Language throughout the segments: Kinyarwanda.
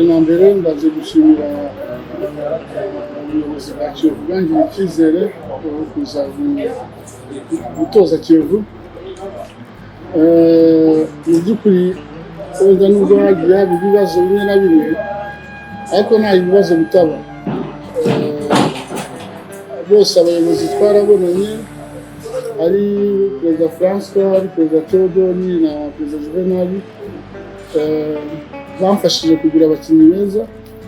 na mbere ndaje gushimira ubuyobozi bwa Kiyovu bwangiriye icyizere kuza gutoza Kiyovu. Mu by'ukuri wenda nubwo hagiye haba ibibazo bimwe na bimwe ariko nta bibazo bitaba. Bose abayobozi twarabonanye, ari Perezida François, ari Perezida Théodore na Perezida Juvenal, bamfashije kugira abakinnyi beza,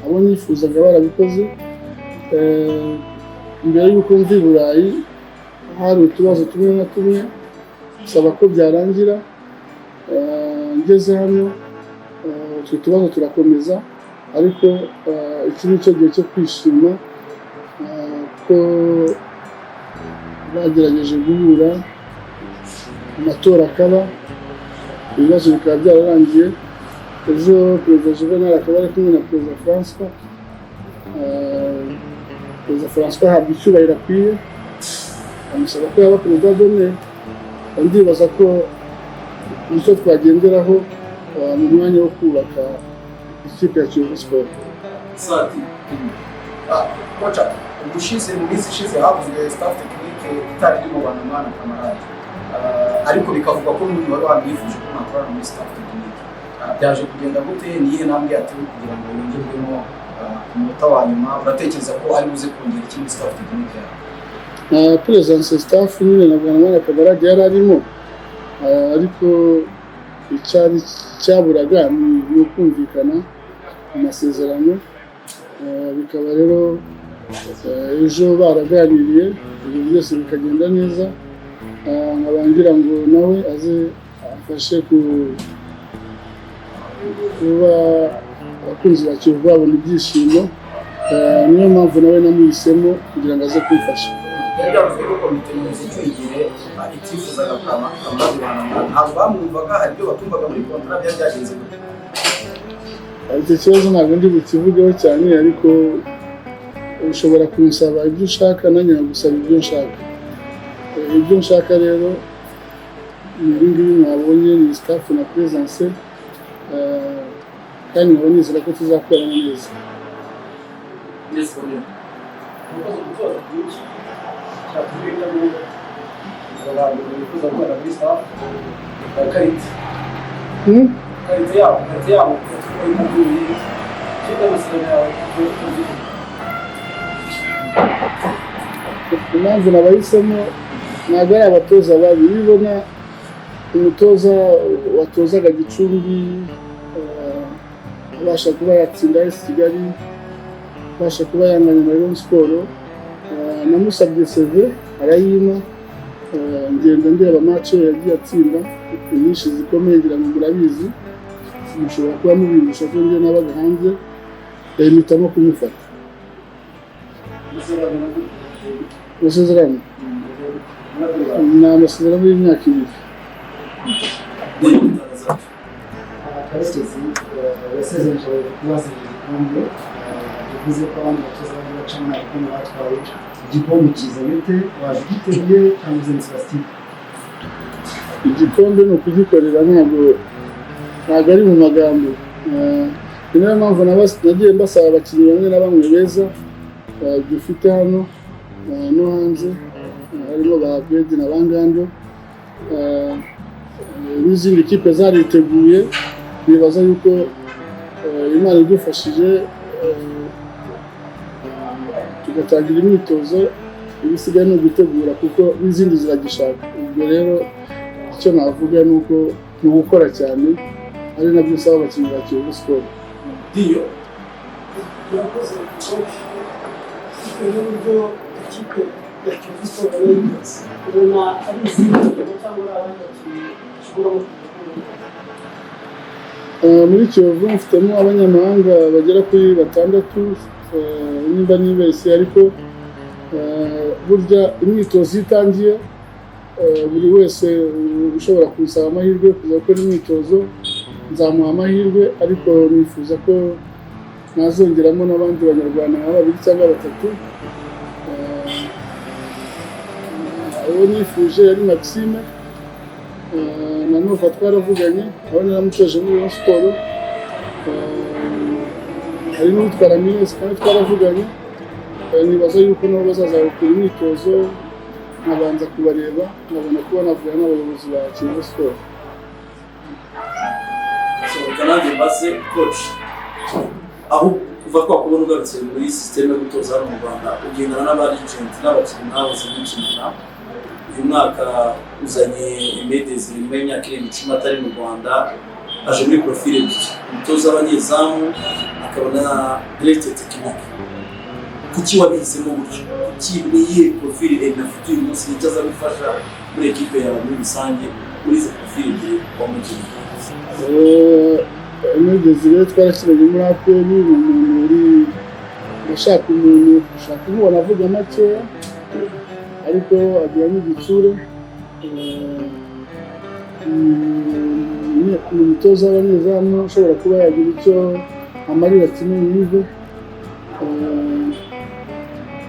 abo nifuzaga barabikoze. Mbere y'uko mva i Burayi hari utubazo tumwe na tumwe saba ko byarangira, ngeze hano utwo tubazo turakomeza, ariko iki ni cyo gihe cyo kwishima ko bagerageje guhura, amatora akaba, ibibazo bikaba byararangiye. Ejo Perezida Juvenal akaba ari kumwe na Perezida François. Perezida François ahabwa icyubahiro akwiye, amusaba ko yaba Perezida d'honneur. Ndibaza ko nicyo twagenderaho mu mwanya wo kubaka ikipe ya Kiyovu Sport. Kocha, ubushize mu minsi ishize havuzwe staff technique itari irimo Banamana Kamarade, ariko bikavugwa ko n'umuntu wari wamwifuje ko nakorana muri staff technique. Byaje kugenda gute? Niyihe ntambwe yatewe kugira ngo yongerwemo ku munota wa nyuma? Uratekereza ko ari buze kongera ikindi staff technique yawe? Presence staff nyine na Banamana Kamarade yari arimo, ariko icyari cyaburaga ni ukumvikana amasezerano. Bikaba rero ejo baraganiriye, ibintu byose bikagenda neza. Nkabangira ngo nawe aze afashe kuba abakunzi ba Kiyovu babona ibyishimo. Niyo mpamvu nawe namuhisemo kugira ngo aze kumfasha. Yavuze ko komite nyobozi cyigire itifuzaga Kamarade Banamana, ntabwo bamwumvaga, hari ibyo batumvaga muri kontra, byagenze gute? Icyo kibazo ntabwo ndi bukivugeho cyane, ariko ushobora kunsaba ibyo ushaka, nanjye nkagusaba ibyo nshaka. Ibyo nshaka rero ni ibi ngibi mwabonye, ni staff na presence, kandi nkaba nizera ko tuzakorana neza. Impamvu nabahisemo ntabwo ari abatoza babi. Bibona umutoza watozaga Gicumbi abasha kuba yatsinda AS Kigali, abasha kuba yanganya na Rayon Sport, namusabye CV arayima. Ngenda ndeba match yagiye atsinda inyinshi zikomeye, ngira ngo murabizi, mushobora kuba mubindusha ko njye nabaga hanze, yahitamo kumufata. Amasezerano ni amasezerano y'imyaka 2. Karekezi yasezereje kubaza igikombe, bivuze ko abandi batoza bacamo ntabwo batwaye igikombe cyiza. Bite wagiteguye cyangwa uzi Sebastian? Igikombe ni ukugikorera, ntabwo ari mu magambo. Ni nayo mpamvu nagiye mbasaba abakinnyi bamwe na bamwe beza dufite hano no hanze, harimo ba Bedi na Bangando, n'izindi kipe zariteguye. Nibaza yuko Imana idufashije tugatangira imyitozo, ibisigaye ni ugutegura kuko n'izindi ziragishaka. Ubwo rero icyo navuga ni uko ni ugukora cyane, ari nabyo usaba abakinnyi ba Kiyovu Sport. Diyo yakoze coach n'uburyo ikipe ya Kiyovu Sport yayigize, ubona ari izindi cyangwa abandi bakinnyi bashobora muri Kiyovu mfitemo abanyamahanga bagera kuri 6, nimba nibeshye, ariko burya imyitozo itangiye buri wese ushobora kunsaba amahirwe kuza gukora imyitozo nzamuha amahirwe, ariko nifuza ko nazongeramo n'abandi banyarwanda nka 2 cyangwa 3. Uwo nifuje yari Maxime na Nova, twaravuganye, aho naramutoje muri Rayon Sport. hari n'uwitwara Mines kandi twaravuganye, nibaza yuko nabo bazaza gukora imyitozo nkabanza kubareba nkabona kuba navugana n'abayobozi ba Kiyovu Sport. Kanange mbaze coach, aho kuva twakubona ugarutse muri system yo gutoza hano mu Rwanda ugendana n'abarigent n'abakinnyi n'abayobozi b'imikino, uyu mwaka uzanye Medezi nyuma y'imyaka 7 atari mu Rwanda, aje muri profile ebyiri, umutoza w'abanyezamu akabona directeur technique. Kuki wabihisemo gutyo? Kuki niye profile afite uyu munsi nicyaza bifasha muri equipe yawe muri rusange muri izo profile ebyiri kwa mukino? Medezi rero twarashyiranye muri APR, umuntu uri ushaka kumubona avuga makeya ariko agira n'igitsure, umutoza w'abanyezamu ushobora kuba yagira icyo amarira kimwe n'ive.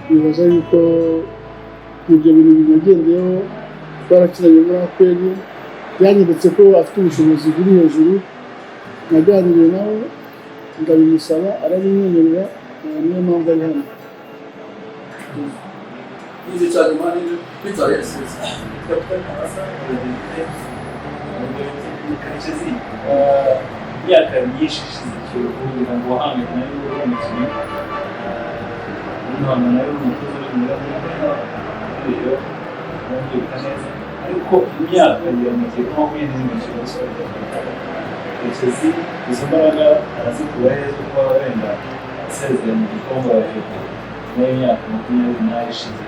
Bibaza yuko ibyo bintu binagendeyeho, twarakiranye muri APR, yanyeretse ko afite ubushobozi buri hejuru, naganiriye nawe ndabimusaba arabimwemerera, niyo mpamvu ari hano. Izi cyane mani bitare yasize imyaka myinshi ishize kugira ngo wahangane nayo umukinnyi n'umwana nayo umutoza rero yumvika neza, ariko imyaka yamaze kuba mwinshi mu Kiyovu Sport. Izo mbaraga arazikura heza kuba wenda asezeye mu gikombe nayo imyaka 20 ishize.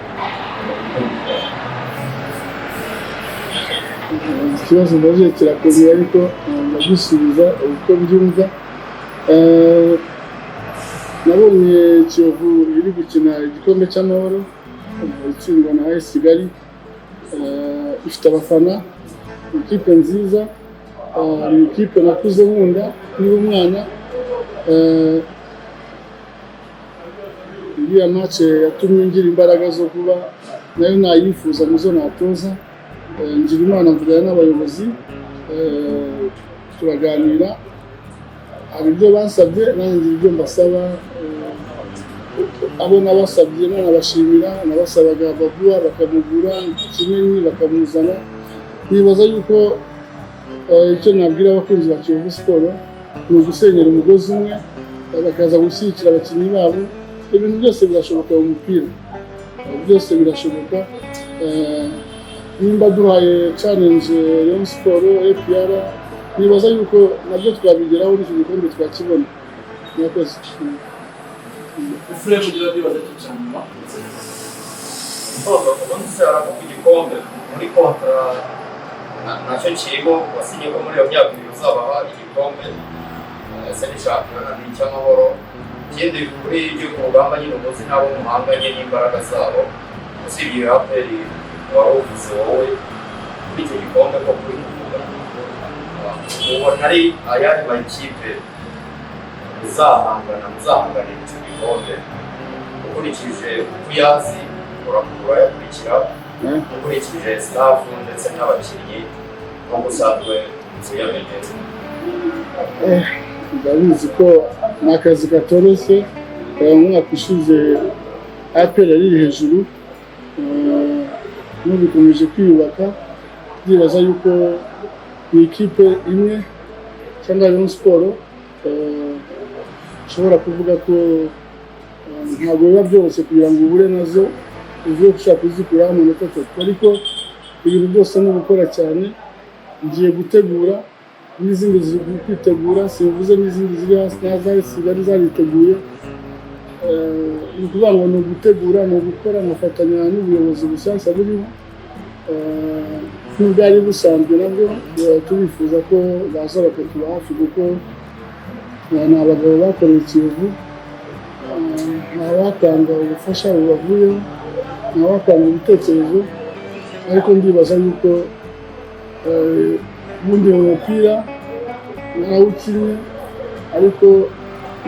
Ikibazo ndaje kirakomeye ariko ndagusubiza uko mbyumva. Nabonye Kiyovu iri gukina igikombe cy'amahoro, itsindwa na AS Kigali, ifite abafana, ikipe nziza, ni ikipe nakuze nkunda niba umwana. Iriya match yatumye ngira imbaraga zo kuba nayo nayifuza muzo natoza. Ngira imana mvugana n'abayobozi, turaganira, hari ibyo bansabye nanjye ibyo mbasaba, abo nabasabye nabashimira, nabasabaga bavuga bakamugura Kimenyi bakamuzana. Nibaza yuko icyo nabwira abakunzi ba Kiyovu Sport ni ugusenyera umugozi umwe, bakaza gushyigikira abakinnyi babo. Ibintu byose birashoboka mu mupira, byose birashoboka. Nimba duhaye challenge Rayon Sport APR, nibaza yuko nabyo twabigeraho n'iki gikombe twakibona. Murakoze. Ufure kugira bibaza cyane ma Toto ubundi se aravuga igikombe muri kontra nacyo kigo wasinye ko muri iyo myaka ibiri uzabaha igikombe ese ni shampiyona ni icy'amahoro. Ikindi kuri ibyo ku rugamba nyine umuzi n'abo muhanganye n'imbaraga zabo, usibye APR waruvuze wowe kuri icyo gikombe ko kuri kuvuga ubona ari ayahe makipe muzahanganira icyo gikombe ukurikije uko uyazi urayakurikira, ukurikije staff ndetse n'abakinnyi nk'uko usanzwe uyamenyera? Ndabizi ko ni akazi katoroshye. Umwaka ushize APR ari hejuru, n'ubikomeje kwiyubaka. Ndibaza yuko ni ikipe imwe cyangwa Rayon Sport, ushobora kuvuga ko ntabwo biba byoroshye kugira ngo ubure nazo uvuye gushaka kuzikuraho amanota 3, ariko ibintu byose ni ugukora cyane. Ngiye gutegura n'izindi ziri kwitegura, simvuze n'izindi ziri hasi n'azari Kigali zariteguye. Ni ukuvuga ngo ni ugutegura, ni ugukora, mufatanya n'ubuyobozi bushyashya buriho. N'ubwari busanzwe nabwo tubifuza ko baza bakatuba hafi, kuko ni abagabo bakoreye Kiyovu, ni abatanga ubufasha bubavuyeho, ni abatanga ibitekerezo. Ariko ndibaza yuko ubundi mu mupira narawukinnye, ariko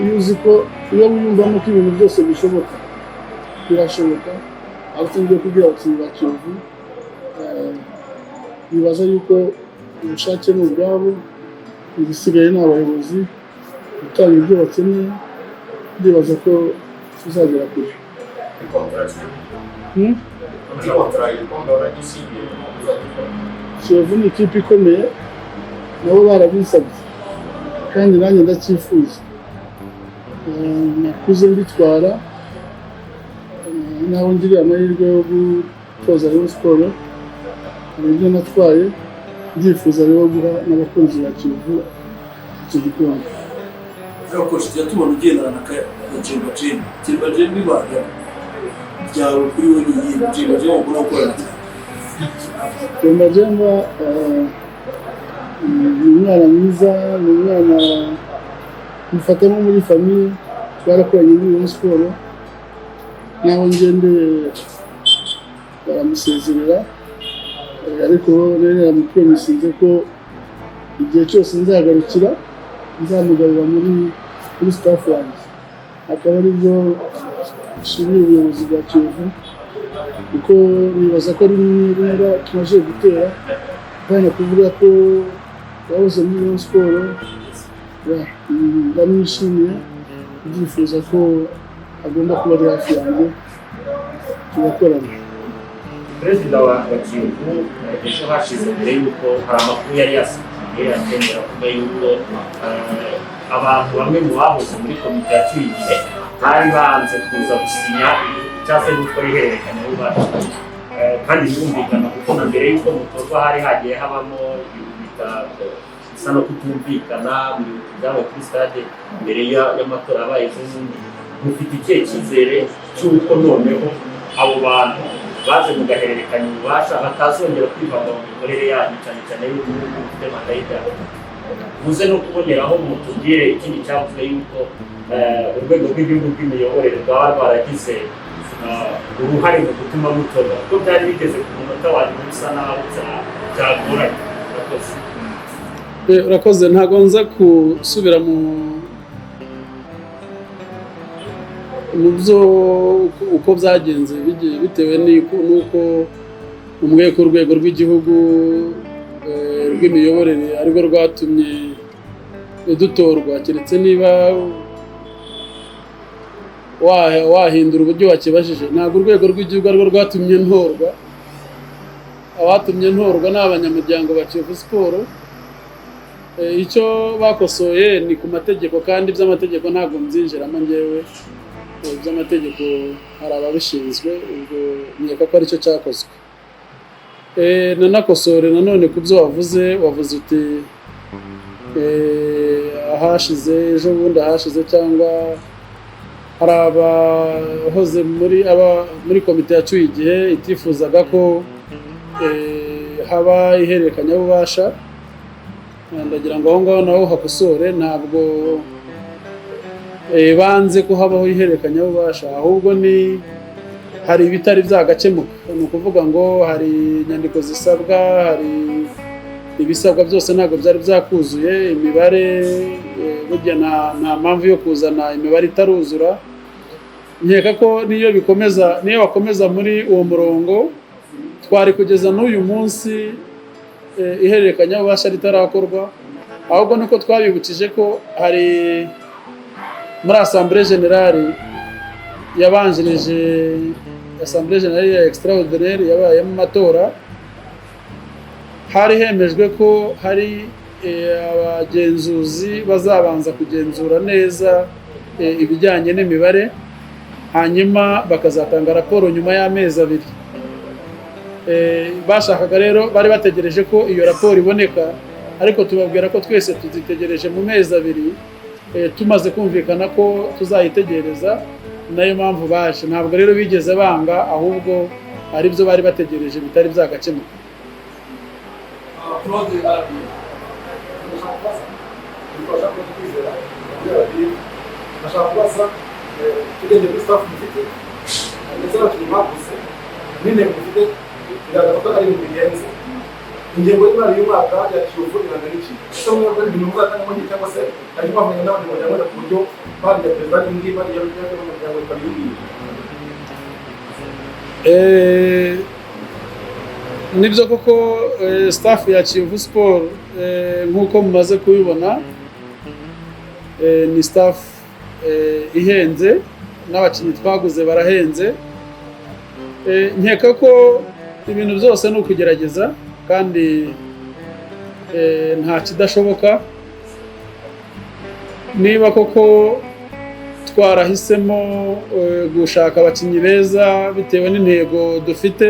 iyo uzi ko iyo wiyumvamo ko ibintu byose bishoboka, birashoboka. Ariko ngiye kubwira abakinnyi ba Kiyovu, nibaza yuko ubushake ni ubwabo, ibisigaye ni abayobozi gutanga ibyo bakeneye, ndibaza ko tuzagera kure. Kiyovu ni ikipe ikomeye nabo barabisabye kandi nanjye ndacyifuza. Nakuze mbitwara naho ngiriye amahirwe yo gutoza Rayon Sports, hari ibyo natwaye ndifuza rero guha n'abakunzi ba Kiyovu icyo gikombe. Coach tujya tubona ugendana na Jemba bibaga byawe kuri we ni Jemba ukora ukorana Jemba ni umwana mwiza, ni umwana mufata nko muri famiye, twarakoranye muri Rayon Sports, naho ngende baramusezerera ariko rero namupromisinze ko igihe cyose nzagarukira nzamugarura muri staff yanjye. Akaba ari byo nshimiye ubuyobozi bwa Kiyovu kuko nibaza ko ari n'inkunga tumaze gutera kandi kuvuga ko yahoze muri Rayon Sports ndamwishimiye, ndifuza ko agomba kuba ari hafi yanjye tugakorana. Perezida wa Kiyovu ejo hashize mbere y'uko hari amakuru yari yasigaye atemera kuba y'uko abantu bamwe mu bahoze muri komite yacyuye igihe bari banze kuza gusinya cyangwa se gukora ihererekanya bubasha, kandi birumvikana kuko na mbere y'uko mutorwa hari hagiye habamo bisa no kutumvikana mu byabaye kuri stade mbere y'amatora yabaye ejobundi. Mufite ikihe cyizere cy'uko noneho abo bantu baje mu gahererekanya ububasha batazongera kwivanga mu mikorere yanyu cyane cyane y'uko mufite manda y'ibyaha? Muze no kuboneraho mutubwire ikindi cyavuze y'uko urwego rw'igihugu rw'imiyoborere rwaba rwaragize uruhare mu gutuma mutora, kuko byari bigeze ku munota wa nyuma bisa naho byagoranye. Urakoze. Ntabwo nza gusubira mu byo uko byagenze bitewe n'uko umwe ku rwego rw'igihugu rw'imiyoborere arirwo rwatumye dutorwa, keretse niba wahindura uburyo wakibajije. Ntabwo urwego rw'igihugu arirwo rwatumye ntorwa, abatumye ntorwa ni abanyamuryango ba Kiyovu Sports. Icyo bakosoye ni ku mategeko kandi iby'amategeko ntabwo mbyinjiramo njyewe, by'amategeko hari ababishinzwe, ubwo nkeka ko aricyo cyakozwe. Nanakosore nanone ku byo wavuze uti ahashize ejo bundi ahashize cyangwa hari abahoze muri komite yacyuye igihe itifuzaga ko haba ihererekanyabubasha. Ndagira ngo aho ngaho naho hakosore, ntabwo banze ko habaho ihererekanyabubasha, ahubwo hari ibitari byagakemuka. Ni ukuvuga ngo hari inyandiko zisabwa, hari ibisabwa byose ntabwo byari byakuzuye. Imibare burya nta mpamvu yo kuzana imibare itaruzura. Nkeka ko niyo wakomeza muri uwo murongo twari kugeza n'uyu munsi ihererekanyabubasha ritarakorwa, ahubwo nuko twabibukije ko hari muri Assemblée Générale yabanjirije Assemblée Générale ya extraordinaire yabayemo amatora, hari hemejwe ko hari abagenzuzi bazabanza kugenzura neza ibijyanye n'imibare, hanyuma bakazatanga raporo nyuma y'amezi 2. Bashakaga rero, bari bategereje ko iyo raporo iboneka, ariko tubabwira ko twese tuzitegereje mu mezi 2 tumaze kumvikana ko tuzayitegereza. Nayo mpamvu baje, ntabwo rero bigeze banga, ahubwo ari byo bari bategereje bitari byagakemuka. Nashaka kubaza tugende kuri staff mufite ndetse n'abakinnyi bakuze n'intego mufite biragaragara ko ari ibintu bigenze. Ingengo y'imari y'umwaka ya Kiyovu irangana iki? Ese mwebwe ari ibintu muzatangamo iki, cyangwa se hari impamvu n'abandi bajyana ku buryo bari ya perezida n'indi bari ya n'umuryango kabiri? Nibyo koko staff ya Kiyovu Sports nk'uko mumaze kubibona ni staff ihenze n'abakinnyi twaguze barahenze. Nkeka ko ibintu byose ni ukugerageza kandi nta kidashoboka. Niba koko twarahisemo gushaka abakinnyi beza bitewe n'intego dufite,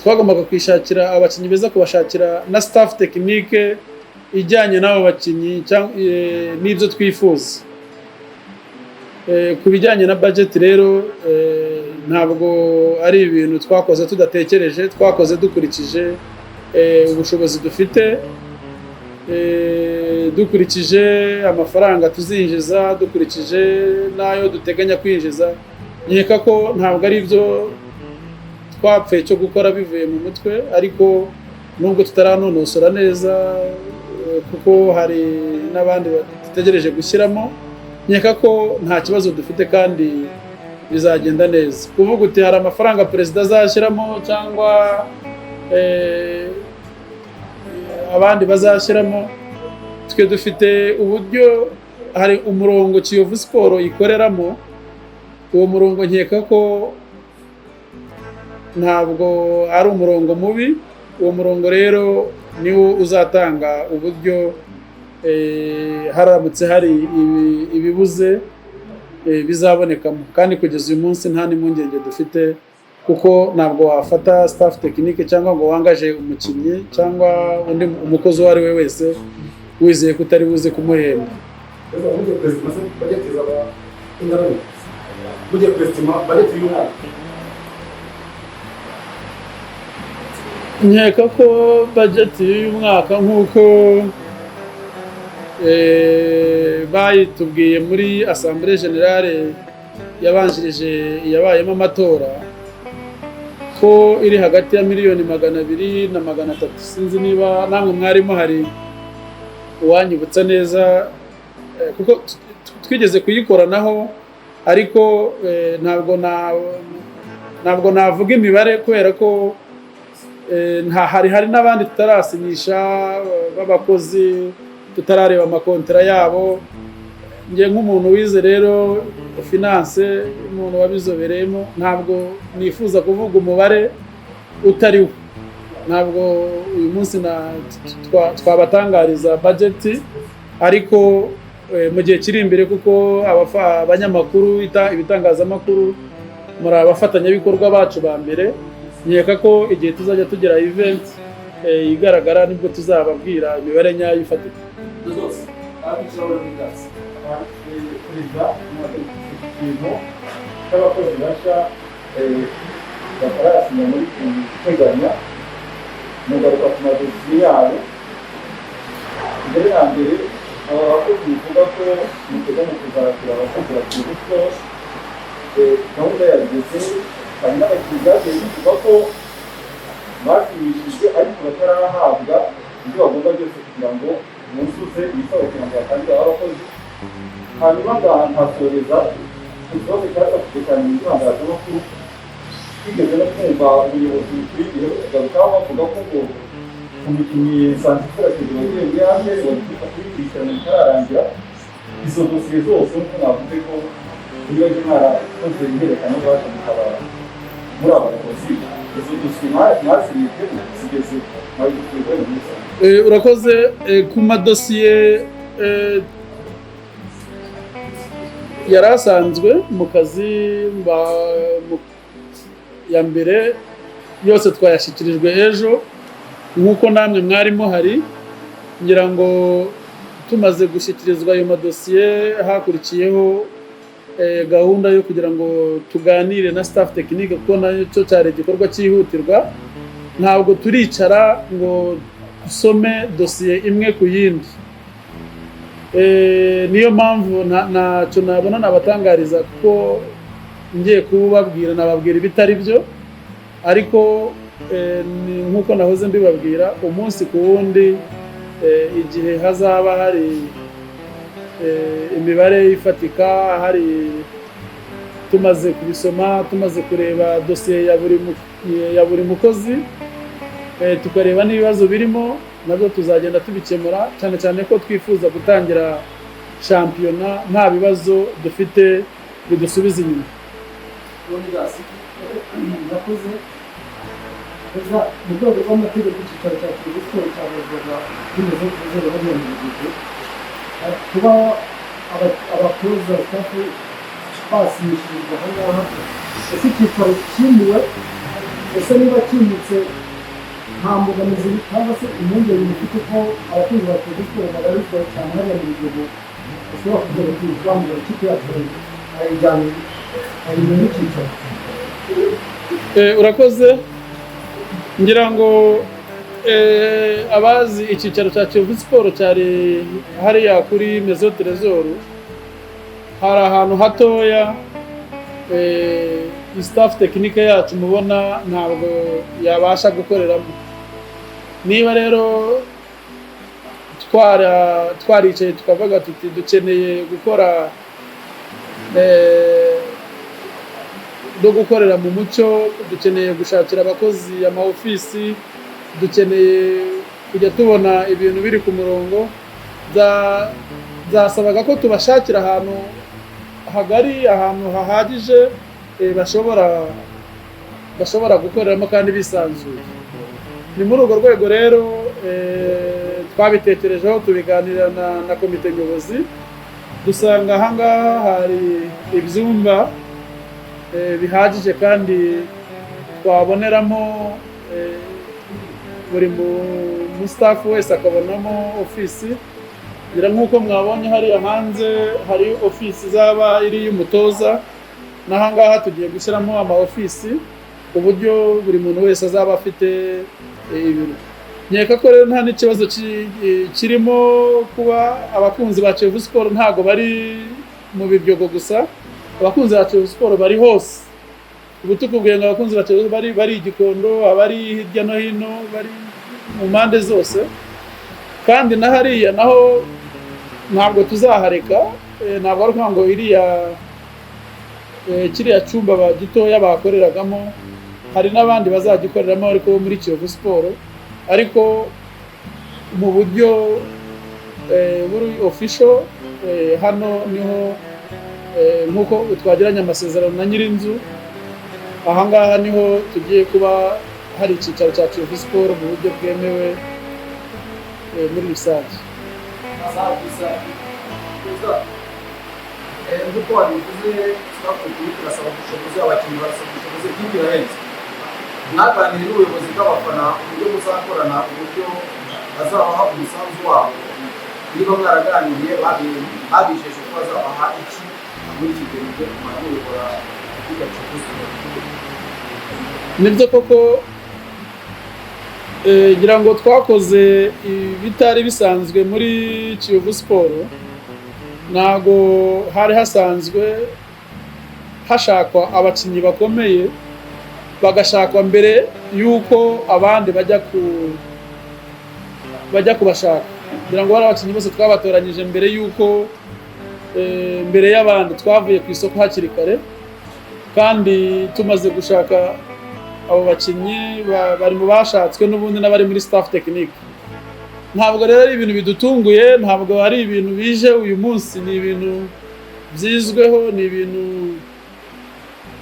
twagombaga kwishakira abakinnyi beza, kubashakira na staff tekinike ijyanye n'abo bakinnyi n'ibyo twifuza. Ku bijyanye na budget rero ntabwo ari ibintu twakoze tudatekereje, twakoze dukurikije ubushobozi dufite, dukurikije amafaranga tuzinjiza, dukurikije n'ayo duteganya kwinjiza. Nkeka ko ntabwo ari byo twapfuye cyo gukora bivuye mu mutwe, ariko nubwo tutaranonosora neza kuko hari n'abandi dutegereje gushyiramo, nkeka ko nta kibazo dufite kandi bizagenda neza. Kuvuga uti hari amafaranga perezida azashyiramo cyangwa abandi bazashyiramo, twe dufite uburyo, hari umurongo Kiyovu Sport ikoreramo. Uwo murongo nkeka ko ntabwo ari umurongo mubi. Uwo murongo rero niwo uzatanga uburyo haramutse hari ibibuze bizabonekamo, kandi kugeza uyu munsi nta n'impungenge dufite, kuko ntabwo wafata staff tekinike cyangwa ngo wangaje umukinnyi cyangwa undi umukozi uwo ari we wese wizeye ko utari buze kumuhemba. Nkeka ko budget y'uyu mwaka nk'uko bayitubwiye muri Assemblée Générale yabanjirije yabayemo amatora, ko iri hagati ya miliyoni 200 na 300. Sinzi niba namwe mwarimo hari uwanyibutsa neza, kuko twigeze kuyikoranaho, ariko ntabwo navuga imibare kubera ko hari n'abandi tutarasinyisha b'abakozi, tutarareba amakontara yabo. Nge nk'umuntu wize rero finance, umuntu wabizobereyemo, ntabwo nifuza kuvuga umubare utariwo. Ntabwo uyu munsi twabatangariza budget, ariko mu gihe kiri imbere, kuko abanyamakuru, ibitangazamakuru muri abafatanyabikorwa bacu ba mbere, nkeka ko igihe tuzajya tugira event igaragara nibwo tuzababwira imibare nyayo ifatika. Perezida ikintu cy'abakozi bashya batarasinya muri guteganya mugaruka ku madosiye yabo. Mbere na mbere aba bakozi bivuga ko muteganya kuzakira abakozi bakiri bose, gahunda yageze, hari n'abakinnyi bagiye bivuga ko bashimishijwe ariko batarahabwa ibyo bagomba byose kugira ngo buzuze ibisabwa kugira ngo batangire abakozi. Hanyuma nkasoreza ikibazo cyasabwe cyane mu itangazamakuru, twigeze no kumva ubuyobozi bw'igihe bugarukaho bavuga ko ngo umukinnyi Santifurasi wagiye muri APR wagifata kuyikurikirana bitararangira. Izo dosiye zose nk'uko navuze ko niba mwarakoze imyerekano babasha gutabara muri aba bakozi, izo dosiye mwazirebye zigeze muri rwego rwiza. Urakoze. Ku madosiye yari asanzwe mu kazi ya mbere, yose twayashyikirijwe ejo nk'uko namwe mwarimo hari. Ngira ngo tumaze gushyikirizwa ayo madosiye, hakurikiyeho gahunda yo kugira ngo tuganire na staff tekinike, kuko nacyo cyari igikorwa cyihutirwa. Ntabwo turicara ngo dusome dosiye imwe ku yindi. Niyo mpamvu ntacyo nabona nabatangariza, kuko ngiye kubabwira nababwira ibitari byo, ariko nk'uko nahoze mbibabwira, umunsi ku wundi igihe hazaba hari imibare ifatika, hari tumaze kubisoma, tumaze kureba dosiye ya buri mukozi, tukareba n'ibibazo birimo, nabyo tuzagenda tubikemura, cyane cyane ko twifuza gutangira shampiyona nta bibazo dufite bidusubiza inyuma. murakoze. Gusa mu rwego rw'amategeko icyicaro cya Kiyovu Sport cyabazwaga kimeze kuzere hariya mu gihugu, kuba abatoza staff basinyishirizwa aho ngaho, ese icyicaro kimuwe, ese niba kimutse nta mbogamizi cyangwa se impungenge mufite ko abakunzi ba Kiyovu Sport bagaruka cyane hariya mu gihugu bashobora kugera ku izamu ya ikipe yacu ayijyanye ayijyanye n'icyicaro? Urakoze. Ngira ngo abazi icyicaro cya Kiyovu Sport cyari hariya kuri Maison Trésor, hari ahantu hatoya staff technique yacu mubona ntabwo yabasha gukoreramo. Niba rero twaricaye tukavuga tuti dukeneye gukora no gukorera mu mucyo, dukeneye gushakira abakozi amaofisi, dukeneye kujya tubona ibintu biri ku murongo, zasabaga ko tubashakira ahantu hagari, ahantu hahagije bashobora gukoreramo kandi bisanzuye. Ni muri urwo rwego rero twabitekerejeho tubiganira na komite nyobozi, dusanga ahangaha hari ibyumba bihagije kandi twaboneramo buri mu staff wese akabonamo ofisi. Ngira nk'uko mwabonye hariya hanze hari ofisi zaba iri y'umutoza, n'ahangaha tugiye gushyiramo ama ofisi ku buryo buri muntu wese azaba afite ibintu. Nkeka ko rero nta n'ikibazo kirimo kuba abakunzi ba Kiyovu Sport ntago bari mu Biryogo gusa, abakunzi ba Kiyovu Sport bari hose. Ubu tukubwiye ngo abakunzi ba Kiyovu bari Gikondo, abari hirya no hino, bari mu mpande zose, kandi na hariya naho ntabwo tuzahareka. Ntabwo ari ngo iriya kiriya cyumba gitoya bakoreragamo hari n'abandi bazagikoreramo ariko muri Kiyovu Sport, ariko mu buryo buri official. Hano niho nk'uko twagiranye amasezerano na nyir'inzu, ahangaha niho tugiye kuba hari icyicaro cya Kiyovu Sport mu buryo bwemewe muri rusange. Nk'uko wabivuze turasaba ubushobozi, abakinnyi barasaba ubushobozi bw'ibirahenze. Mwaganiriye n'ubuyobozi bw'abafana uburyo muzakorana, uburyo bazabaha umusanzu wabo. Niba mwaraganiriye babijeje ko bazabaha iki muri iki gihe cyo kumara muyobora ikipe Kiyovu Sport? Nibyo koko, ngira ngo twakoze ibitari bisanzwe muri Kiyovu Sport. Ntago hari hasanzwe hashakwa abakinnyi bakomeye, bagashakwa mbere yuko abandi bajya kubashaka. Ngira ngo bari abakinnyi bose twabatoranyije mbere yuko mbere y'abandi, twavuye ku isoko hakiri kare, kandi tumaze gushaka abo bakinnyi bari mu bashatswe n'ubundi n'abari muri staff technique. Ntabwo rero ari ibintu bidutunguye, ntabwo ari ibintu bije uyu munsi, ni ibintu byizweho, ni ibintu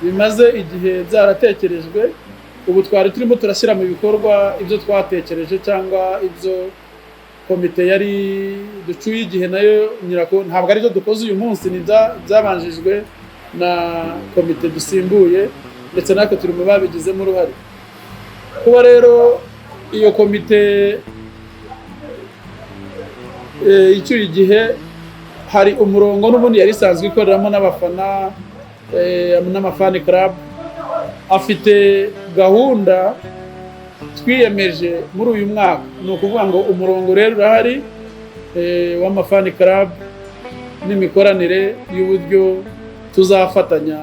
bimaze igihe byaratekerejwe. Ubu twari turimo turashyira mu bikorwa ibyo twatekereje cyangwa ibyo komite yari ducuye igihe nayo nyirako. Ntabwo ari byo dukoze uyu munsi, ni byabanjijwe na komite dusimbuye, ndetse natwe turi mu babigizemo uruhare. Kuba rero iyo komite icyuye igihe, hari umurongo n'ubundi yari isanzwe ikoreramo n'abafana n'amafani club, afite gahunda twiyemeje muri uyu mwaka. Ni ukuvuga ngo umurongo rero urahari w'amafani club n'imikoranire y'uburyo tuzafatanya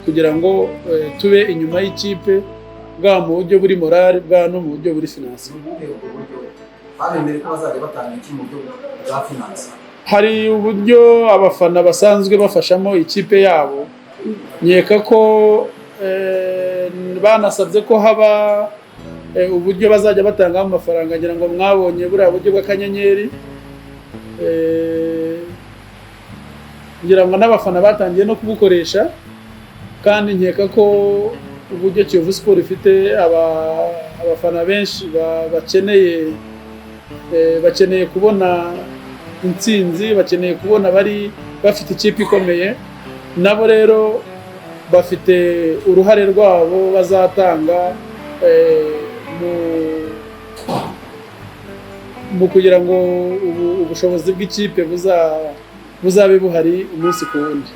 kugira ngo tube inyuma y'ikipe, bwa mu buryo buri morale, bwa no mu buryo buri finance. Hari uburyo abafana basanzwe bafashamo ikipe yabo. Nkeka ko banasabye ko haba uburyo bazajya batangamo amafaranga. Ngira ngo mwabonye buriya buryo bw'akanyenyeri, ngira ngo n'abafana batangiye no kubukoresha, kandi nkeka ko uburyo Kiyovu Sport ifite abafana benshi bakeneye kubona intsinzi, bakeneye kubona bari bafite ikipe ikomeye, nabo rero bafite uruhare rwabo bazatanga mu kugira ngo ubushobozi bw'ikipe buzabe buhari umunsi ku wundi.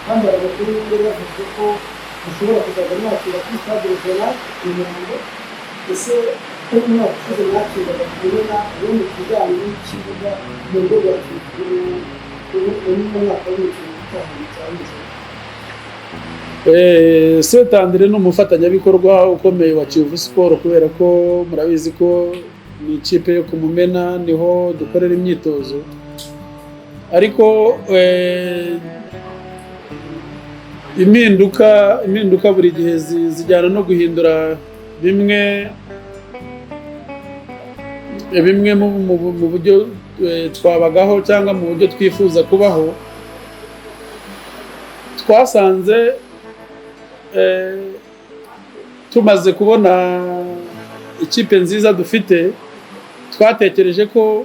kandi abakuru bari bavuze ko ushobora kuzajya mwakira kuri stade regional i Nyundo. Ese ko umwaka ushize mwakiraga kubona uwo mu kijyanye n'ikibuga mu rwego rwa mwaka w'imikino utaha cyane. Saint Andre ni umufatanyabikorwa ukomeye wa Kiyovu Sport, kubera ko murabizi ko ni ikipe yo ku Mumena, niho dukorera imyitozo, ariko impinduka buri gihe zijyana no guhindura bimwe mu buryo twabagaho cyangwa mu buryo twifuza kubaho. Twasanze tumaze kubona ikipe nziza dufite, twatekereje ko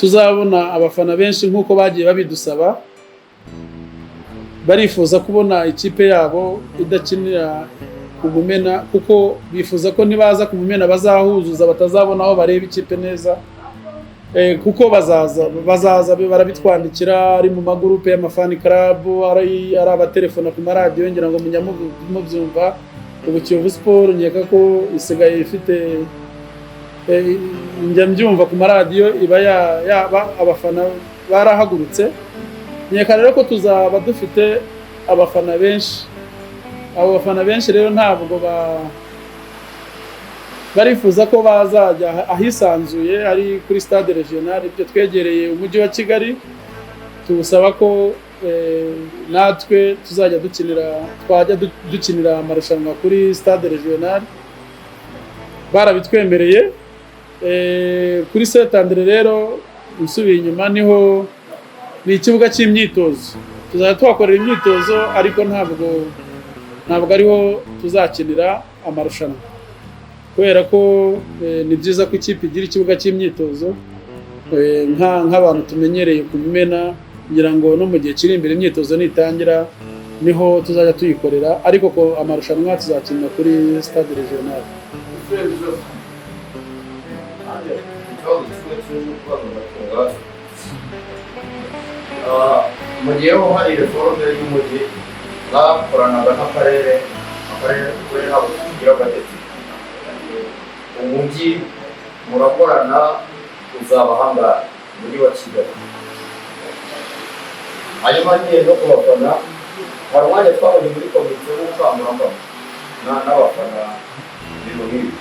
tuzabona abafana benshi nk'uko bagiye babidusaba. Barifuza kubona ikipe yabo idakinira ku Mumena, kuko bifuza ko nibaza ku Mumena bazahuzuza, batazabona aho bareba ikipe neza, kuko bazaza barabitwandikira, ari mu magurupe y'amafani club, ari abatelefona ku maradiyo, ngira ngo mubyumva. Ubu Kiyovu Sport nkeka ko isigaye ifite njya mbyumva ku maradiyo, iba abafana barahagurutse. Nkeka rero ko tuzaba dufite abafana benshi. Abo bafana benshi rero ntabwo barifuza ko bazajya ahisanzuye ari kuri stade regional, ibyo twegereye umujyi wa Kigali. Tubusaba ko natwe twajya dukinira amarushanwa kuri stade regional, barabitwemereye. Kuri Saint Andre rero usubiye inyuma niho ni ikibuga cy'imyitozo, tuzajya tuhakorera imyitozo, ariko ntabwo ariho tuzakinira amarushanwa, kubera ko ni byiza ko ikipe igira ikibuga cy'imyitozo nk'abantu tumenyereye ku Mumena, kugira ngo no mu gihe kiri imbere imyitozo nitangira niho tuzajya tuyikorera, ariko ko amarushanwa tuzakinira kuri stade regional. Mu gihe ho hari reforme y'umujyi bakoranaga n'akarere ntabwo tugira agatete, umujyi murakorana uzabahanga umujyi wa Kigali. Hanyuma ngiye no ku bafana, hari umwanya twabonye muri komite y'ubukangurambaga n'abafana ibintu nk'ibi,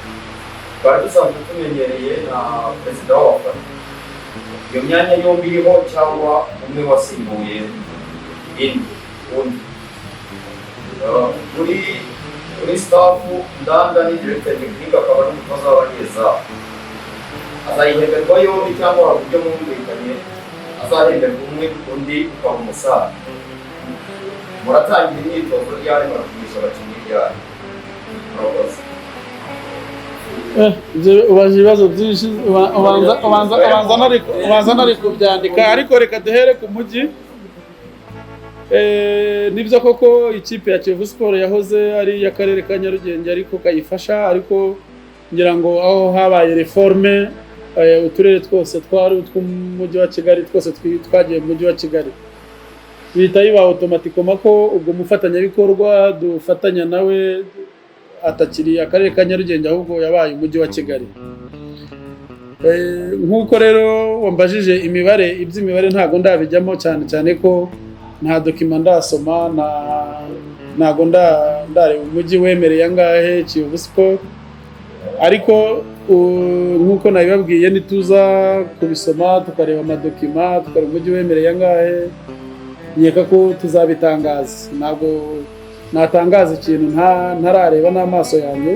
twari dusanzwe tumenyereye na perezida w'abafana. Iyo myanya yombi iriho cyangwa umwe wasimbuye undi. Kuri staff ndanga ni directeur technique akaba n'umutoza w'abanyezamu, azayihemberwa yombi cyangwa hari uburyo mwumvikanye azahemberwa umwe undi ukaba umusaza. Muratangira imyitozo ryari, murakumisha abakinnyi ryari? Murakoze. Ubaje ibibazo byinshi, ubanza nari kubyandika, ariko reka duhere ku mujyi. Nibyo koko ikipe ya Kiyovu Sport yahoze ari iy'akarere ka Nyarugenge, ariko kayifasha, ariko ngira ngo aho habaye reforme, uturere twose twari utw'umujyi wa Kigali twose twagiye mu mujyi wa Kigali, bihita biba automatikoma ko ubwo mufatanyabikorwa dufatanya nawe atakiri akarere ka Nyarugenge, ahubwo yabaye umujyi wa Kigali. Nk'uko rero wambajije iby'imibare ntago ndabijyamo cyane ko nta dokima ndasoma, ntago ndareba umujyi wemereye angahe Kiyovu Sport, ariko nk'uko nabibabwiye nituza kubisoma tukareba amadokima, tukareba umujyi wemereye angahe, nkeka ko tuzabitangaza. Ntabwo natangaza ikintu ntarareba n'amaso yanjye.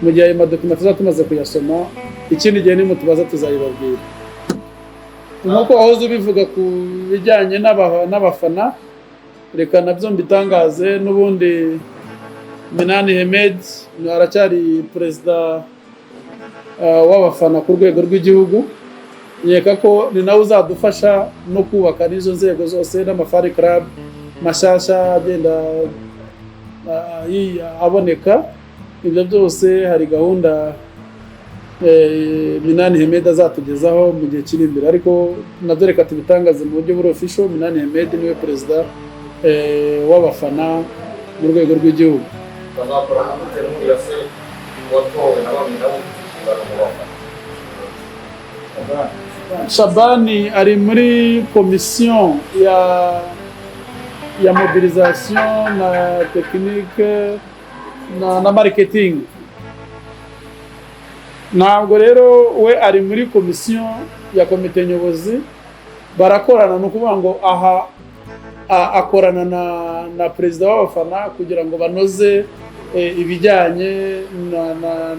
Mu gihe ayo madokima tuzaba tumaze kuyasoma, ikindi gihe nimutubaza tuzayibabwira. Nk'uko wahoze ubivuga ku bijyanye n'abafana, reka nabyo mbitangaze. N'ubundi Minani Hemed aracyari perezida w'abafana ku rwego rw'igihugu. Nkeka ko ni nawe uzadufasha no kubaka n'izo nzego zose n'amafari club mashyashya agenda aboneka. Ibyo byose hari gahunda Minani Hemed azatugezaho mu gihe kiri imbere, ariko nabyo reka tubitangaze mu buryo buri official. Minani Hemed niwe perezida w'abafana mu rwego rw'igihugu. bazakora n'umutera n'uriya se watowe na bamwe nabo kugana mu bafana. Shabani ari muri komisiyo ya mobilisation na technique na marketing. Ntabwo rero we ari muri komisiyo ya komite nyobozi, barakorana. Ni ukuvuga ngo aha akorana na perezida w'abafana kugira ngo banoze ibijyanye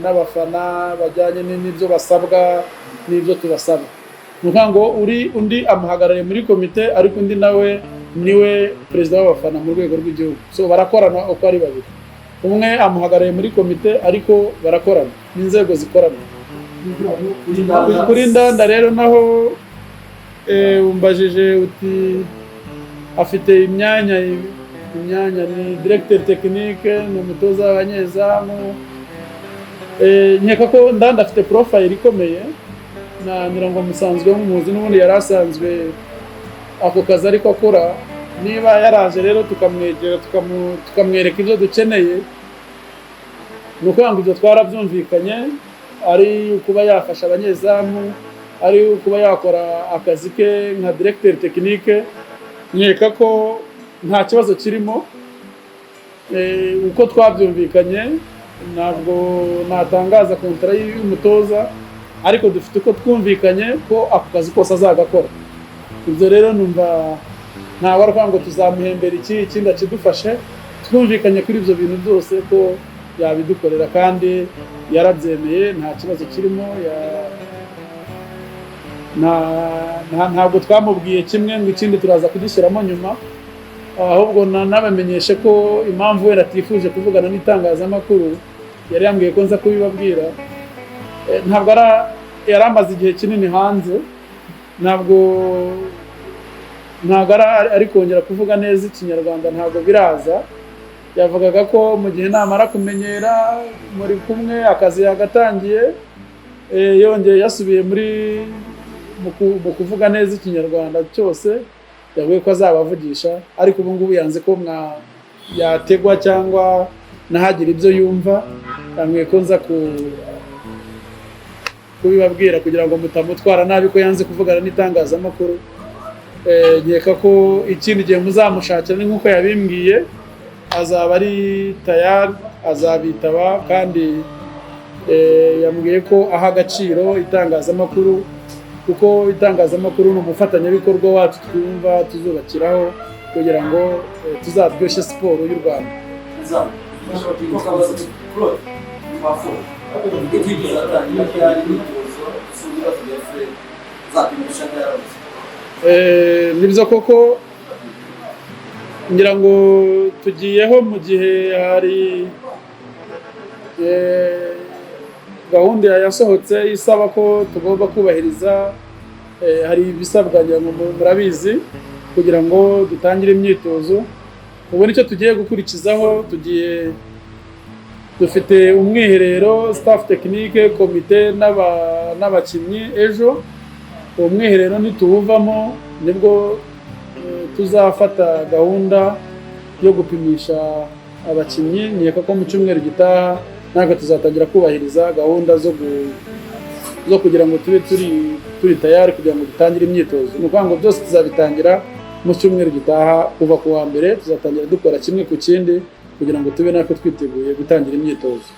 n'abafana, bajyanye n'ibyo basabwa n'ibyo tubasaba. Ni ukuvuga ngo undi amuhagarariye muri komite, ariko undi nawe niwe perezida w'abafana mu rwego rw'igihugu. So barakorana uko ari babiri. Umwe amuhagarariye muri komite, ariko barakorana, n'inzego zikorana. Kuri Ndanda rero naho umbajije uti afite imyanya ni directeur technique, ni umutoza w'abanyezamu. Nkeka ko Ndanda afite profile ikomeye, na mirongo musanzwe nk'umuzi, n'ubundi yari asanzwe ako kazi ariko akora. Niba yaraje rero tukamwegera tukamwereka ibyo dukeneye, ni ukuvuga ngo ibyo twarabyumvikanye, ari kuba yafasha abanyezamu, ari kuba yakora akazi ke nka directeur technique. Nkeka ko nta kibazo kirimo, uko twabyumvikanye. Ntabwo natangaza kontara y'umutoza, ariko dufite uko twumvikanye ko ako kazi kose azagakora. Ibyo rero numva ntabwo ari ngo tuzamuhembera ikindi akidufashe. Twumvikanye kuri ibyo bintu byose ko yabidukorera, kandi yarabyemeye, nta kibazo kirimo. Ntabwo twamubwiye kimwe ngo ikindi turaza kugishyiramo nyuma, ahubwo nabamenyeshe ko impamvu we atifuje kuvugana n'itangazamakuru, yari yambwiye ko nza kubibabwira. Ntabwo yari amaze igihe kinini hanze, ntabwo ari kongera kuvuga neza ikinyarwanda, ntabwo biraza. Yavugaga ko mu gihe namara kumenyera muri kumwe, akazi yagatangiye, yongeye yasubiye mu kuvuga neza ikinyarwanda cyose, yavuye ko azabavugisha. Ariko ubu ngubu yanze ko yategwa cyangwa nahagira ibyo yumva. Yambwiye ko nza kubibabwira kugira ngo mutamutwara nabi ko yanze kuvugana n'itangazamakuru. Nkeka ko ikindi gihe muzamushakira ni nk'uko yabimbwiye, azaba ari tayari, azabitaba. Kandi yambwiye ko aha agaciro itangazamakuru, kuko itangazamakuru ni umufatanyabikorwa wacu twumva tuzubakiraho kugira ngo tuzaryoshye siporo y'u Rwanda. Nibyo koko, ngira ngo tugiyeho mu gihe hari gahunda yasohotse isaba ko tugomba kubahiriza. Hari ibisabwa murabizi kugira ngo dutangire imyitozo. Ubu nicyo tugiye gukurikizaho. Dufite umwiherero staff technique, komite n'abakinnyi ejo. Uwo mwiherero nituwuvamo nibwo tuzafata gahunda yo gupimisha abakinnyi. Nkeka ko mu cyumweru gitaha ntabwo tuzatangira kubahiriza gahunda zo kugira ngo tube turi tayari kugira ngo dutangire imyitozo. Ni ukuvuga ngo byose tuzabitangira mu cyumweru gitaha. Kuva ku wa mbere tuzatangira dukora kimwe ku kindi kugira ngo tube natwe twiteguye gutangira imyitozo.